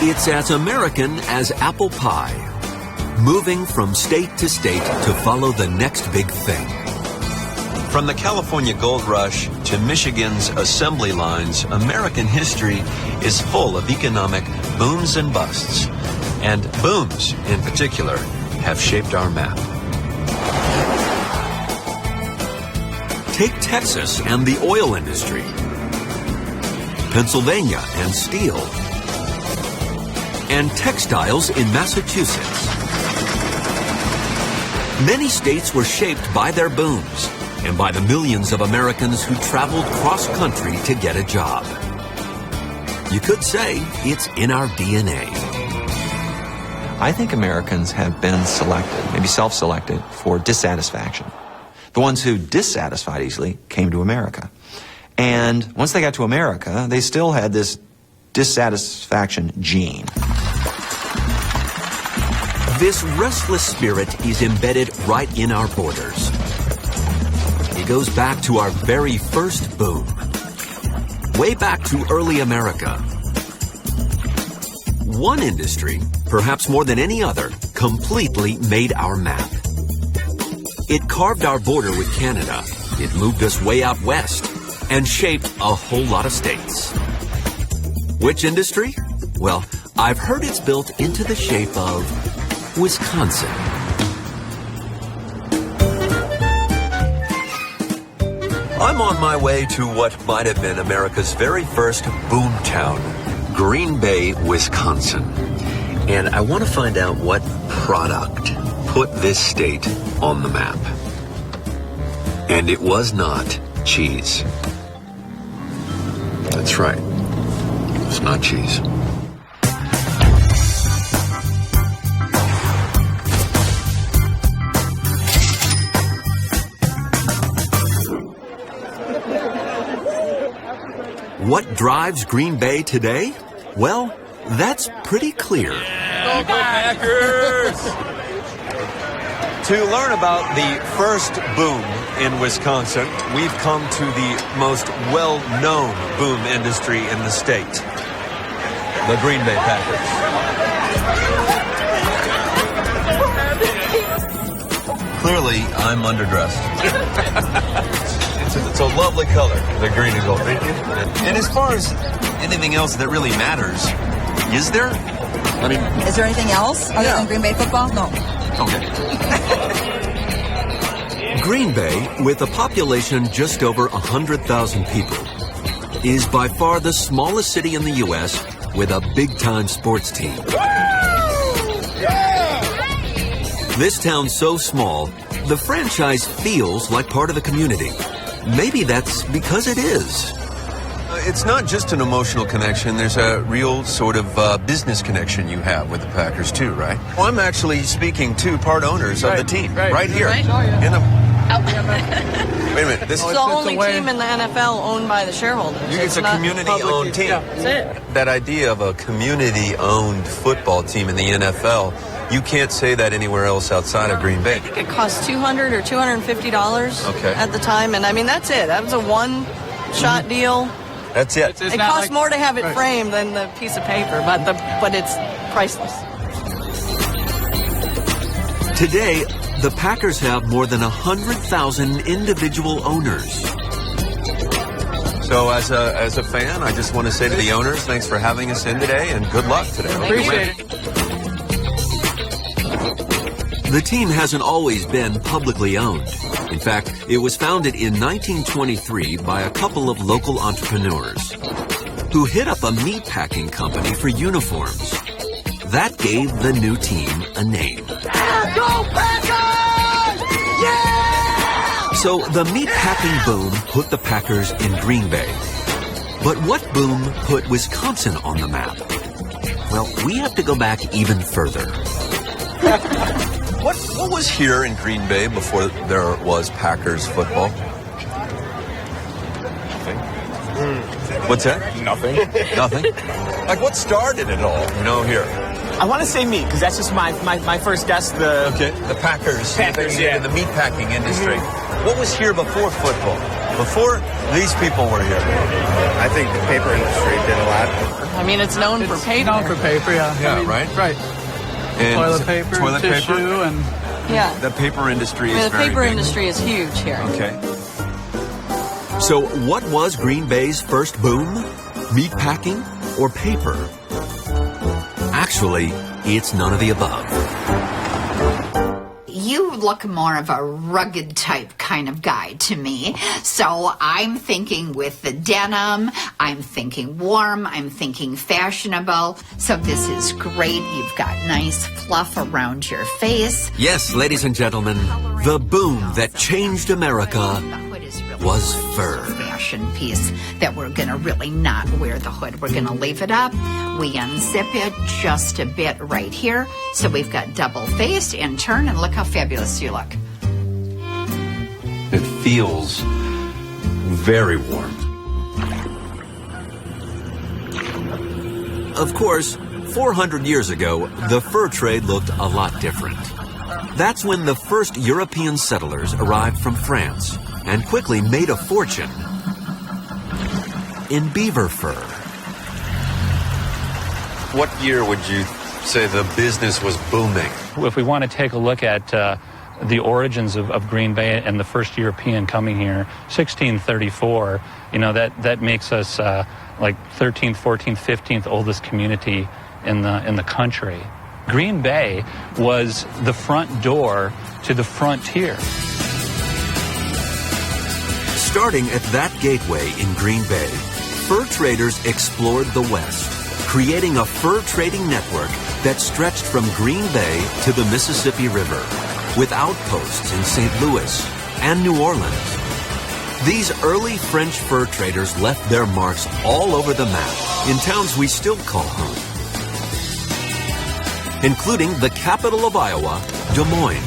It's as American as apple pie, moving from state to state to follow the next big thing. From the California Gold Rush to Michigan's assembly lines, American history is full of economic booms and busts. And booms, in particular, have shaped our map. Take Texas and the oil industry, Pennsylvania and steel, and textiles in Massachusetts. Many states were shaped by their booms and by the millions of Americans who traveled cross-country to get a job. You could say it's in our DNA. I think Americans have been selected, maybe self-selected, for dissatisfaction. The ones who dissatisfied easily came to America. And once they got to America, they still had this dissatisfaction gene. This restless spirit is embedded right in our borders. It goes back to our very first boom, way back to early America. One industry, perhaps more than any other, completely made our map. It carved our border with Canada, it moved us way out west, and shaped a whole lot of states. Which industry? Well, I've heard it's built into the shape of Wisconsin. I'm on my way to what might have been America's very first boom town, Green Bay, Wisconsin. And I want to find out what product put this state on the map. And it was not cheese. That's right. It's not cheese. What drives Green Bay today? Well, that's pretty clear. Go Packers! To learn about the first boom in Wisconsin, we've come to the most well-known boom industry in the state, the Green Bay Packers. Clearly, I'm underdressed. It's a lovely color, the green and gold. And as far as anything else that really matters, is there? I mean, is there anything else other than Green Bay football? No. Okay. Green Bay, with a population just over 100,000 people, is by far the smallest city in the U.S. with a big-time sports team. This town's so small, the franchise feels like part of the community. Maybe that's because it is. It's not just an emotional connection. There's a real sort of business connection you have with the Packers, too, right? Well, I'm actually speaking to part owners of the team right here. Right? In the... Wait a minute. This is the only team in the NFL owned by the shareholders. It's a community-owned team. Yeah, that's it. That idea of a community-owned football team in the NFL, you can't say that anywhere else outside of Green Bay. I think it cost $200 or $250 at the time, and I mean that's it. That was a one-shot deal. That's it. It costs more to have it framed than the piece of paper, but it's priceless. Today, the Packers have more than 100,000 individual owners. So as a fan, I just want to say to the owners, thanks for having us in today, and good luck today. Appreciate it. The team hasn't always been publicly owned. In fact, it was founded in 1923 by a couple of local entrepreneurs who hit up a meatpacking company for uniforms. That gave the new team a name. Go Packers! Yeah! So the meatpacking boom put the Packers in Green Bay. But what boom put Wisconsin on the map? Well, we have to go back even further. What was here in Green Bay before there was Packers football? Nothing. What's that? Nothing. Nothing? Like what started it all, here? I want to say meat, because that's just my first guess. The Packers, in the meatpacking industry. What was here before football? Before these people were here? I think the paper industry did a lot. I mean, it's known for paper. Known for paper, yeah. Yeah, I mean, right? Right. And Toilet paper, tissue, and Yeah. the paper industry I mean, is the very paper big. industry is huge here. Okay. So what was Green Bay's first boom? Meatpacking or paper? Actually, it's none of the above. You look more of a rugged type kind of guy to me. So I'm thinking with the denim, I'm thinking warm, I'm thinking fashionable. So this is great. You've got nice fluff around your face. Yes, ladies and gentlemen, the boom that changed America was fur. Fashion piece that we're going to really not wear the hood. We're going to leave it up. We unzip it just a bit right here. So we've got double face and turn, and look how fabulous you look. It feels very warm. Of course, 400 years ago, the fur trade looked a lot different. That's when the first European settlers arrived from France and quickly made a fortune in beaver fur. What year would you say the business was booming? If we want to take a look at the origins of Green Bay and the first European coming here, 1634, that makes us like 13th, 14th, 15th oldest community in the country. Green Bay was the front door to the frontier. Starting at that gateway in Green Bay, fur traders explored the West, creating a fur trading network that stretched from Green Bay to the Mississippi River, with outposts in St. Louis and New Orleans. These early French fur traders left their marks all over the map in towns we still call home, including the capital of Iowa, Des Moines,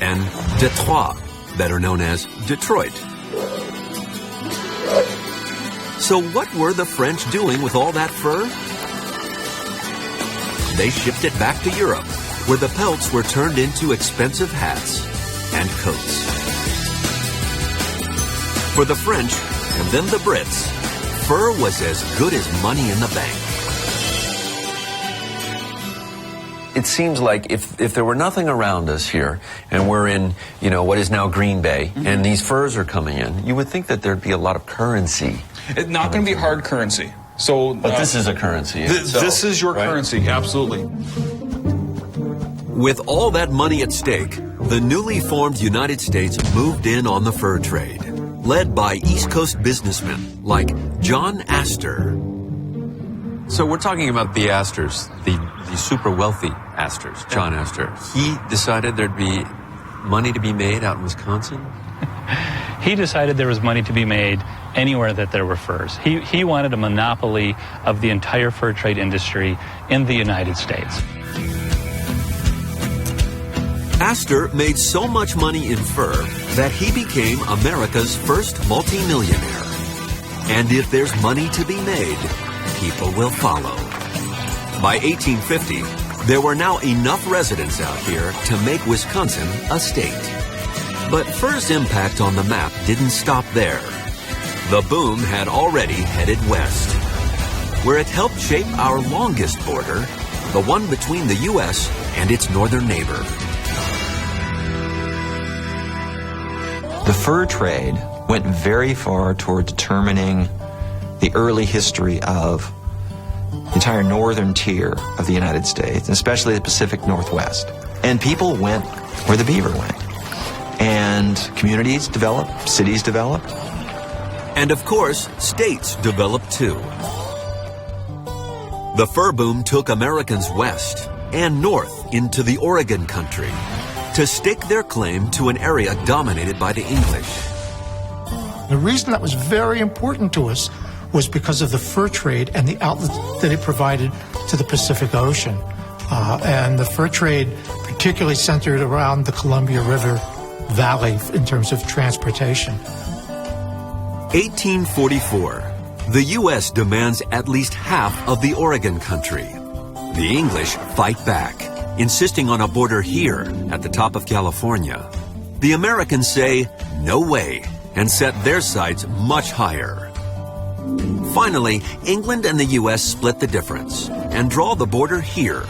and Detroit, better known as Detroit. So what were the French doing with all that fur? They shipped it back to Europe, where the pelts were turned into expensive hats and coats. For the French, and then the Brits, fur was as good as money in the bank. It seems like if there were nothing around us here, and we're in, what is now Green Bay, and these furs are coming in, you would think that there'd be a lot of currency. It's not going to be hard currency. So, but this is a currency. This is your currency, absolutely. With all that money at stake, the newly formed United States moved in on the fur trade, led by East Coast businessmen like John Astor. So we're talking about the Astors, the super wealthy Astors, John Astor. He decided there'd be money to be made out in Wisconsin? He decided there was money to be made anywhere that there were furs. He wanted a monopoly of the entire fur trade industry in the United States. Astor made so much money in fur that he became America's first multimillionaire. And if there's money to be made, people will follow. By 1850, there were now enough residents out here to make Wisconsin a state. But fur's impact on the map didn't stop there. The boom had already headed west, where it helped shape our longest border, the one between the U.S. and its northern neighbor. The fur trade went very far toward determining the early history of the entire northern tier of the United States, especially the Pacific Northwest. And people went where the beaver went. And communities developed, cities developed. And of course, states developed too. The fur boom took Americans west and north into the Oregon country to stake their claim to an area dominated by the English. The reason that was very important to us was because of the fur trade and the outlet that it provided to the Pacific Ocean. And the fur trade particularly centered around the Columbia River Valley in terms of transportation. 1844. The U.S. demands at least half of the Oregon country. The English fight back, insisting on a border here at the top of California. The Americans say, no way, and set their sights much higher. Finally, England and the U.S. split the difference and draw the border here,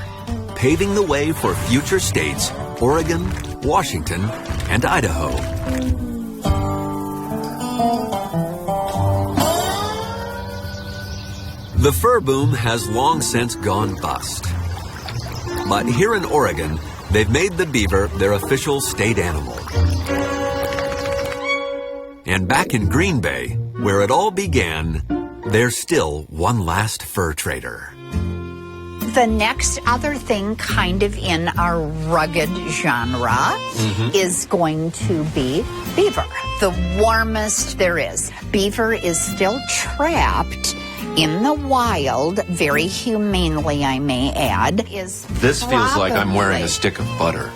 paving the way for future states, Oregon, Washington, and Idaho. The fur boom has long since gone bust. But here in Oregon, they've made the beaver their official state animal. And back in Green Bay, where it all began, there's still one last fur trader. The next other thing kind of in our rugged genre is going to be beaver, the warmest there is. Beaver is still trapped in the wild, very humanely, I may add. This feels like I'm wearing a stick of butter.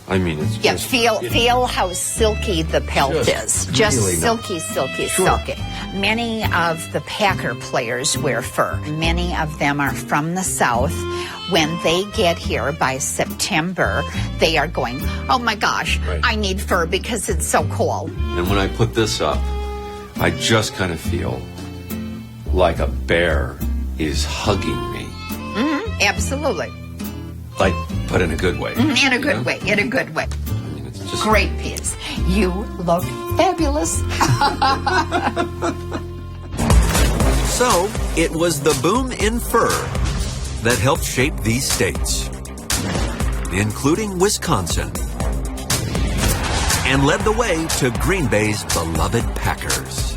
I mean, it's just... feel how silky the pelt is. Just really silky, silky. Many of the Packer players wear fur. Many of them are from the South. When they get here by September, they are going, oh my gosh, I need fur because it's so cold. And when I put this up, I just kind of feel like a bear is hugging me. Absolutely. Like, but in a good way. In a good way. I mean, it's just... Great piece. You look fabulous. So, it was the boom in fur that helped shape these states, including Wisconsin, and led the way to Green Bay's beloved Packers.